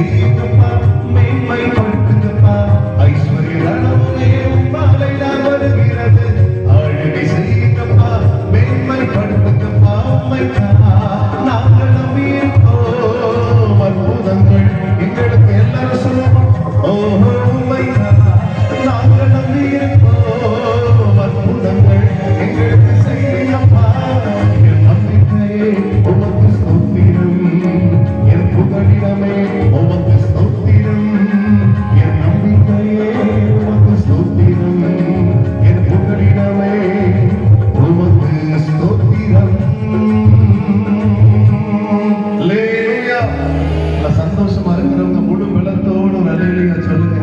செய்யுங்கப்பா, மேன்மைப்படுத்துங்கப்பா. ஐஸ்வர்ய அளவுமே உம்மாலே நான் வருகிறது. ஆளுகை செய்யுங்கப்பா, மேன்மைப்படுத்துங்கப்பா. உம்மைத்தான் நாங்கள் நம்பியிருக்கோம். அற்புதங்கள் எங்களுக்கு எல்லாரும் சொல்லுவோம். ஓஹோ, உம்மைத்தான் நாங்கள் நம்பியிருக்கோம். அற்புதங்கள் எங்களுக்கு செய்யுங்கப்பா. என் நம்பிக்கையே உமக்கு ஸ்தோத்திரம், என் புகலிடமே உமக்கு ஸ்தோத்திரம். என் நம்பிக்கையே உமக்கு ஸ்தோத்திரம், என் புகலிடமே உமக்கு ஸ்தோத்திரம். அல்லேலூயா. சந்தோஷமா இருக்கிறவங்க முழு பலத்தோடு அல்லேலூயா சொல்லுங்க.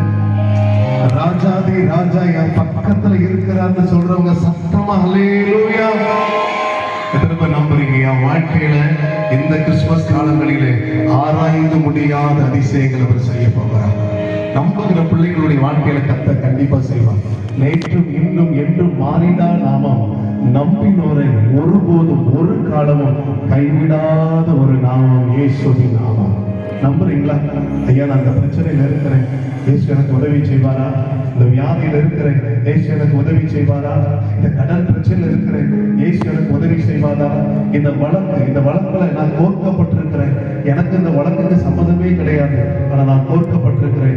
ராஜாதி ராஜா என் பக்கத்துல இருக்கிறான்னு சொல்றவங்க சத்தமா அல்லேலூயா. எத்தனை பேர் நம்புறீங்க? என் வாழ்க்கையில இந்த கிறிஸ்துமஸ் காலங்களிலே ஆராய்ந்து முடியாத அதிசயங்கள் அவர் செய்ய போகிறார். நம்புகிற பிள்ளைகளுடைய வாழ்க்கையில கர்த்தர் கண்டிப்பா செய்வார். நேற்றும் இன்றும் என்றும் மாறிடா நாமம், நம்பினோரை ஒருபோதும் ஒரு காலமும் கைவிடாத ஒரு நாமம் இயேசுவின் நாமம். நம்புறீங்களா? ஐயா, நான் இந்த பிரச்சனையில இருக்கிறேன், இயேசு எனக்கு உதவி செய்வாரா? இந்த வியாதியில இருக்கிறேன், இயேசு எனக்கு உதவி செய்வாரா? இந்த கடன் பிரச்சனையில இருக்கிறேன், இயேசு எனக்கு உதவி செய்வாரா? இந்த வழக்குல நான் கோர்க்கப்பட்டிருக்கிறேன், எனக்கு இந்த வழக்குக்கு சம்மதமே கிடையாது, ஆனா நான்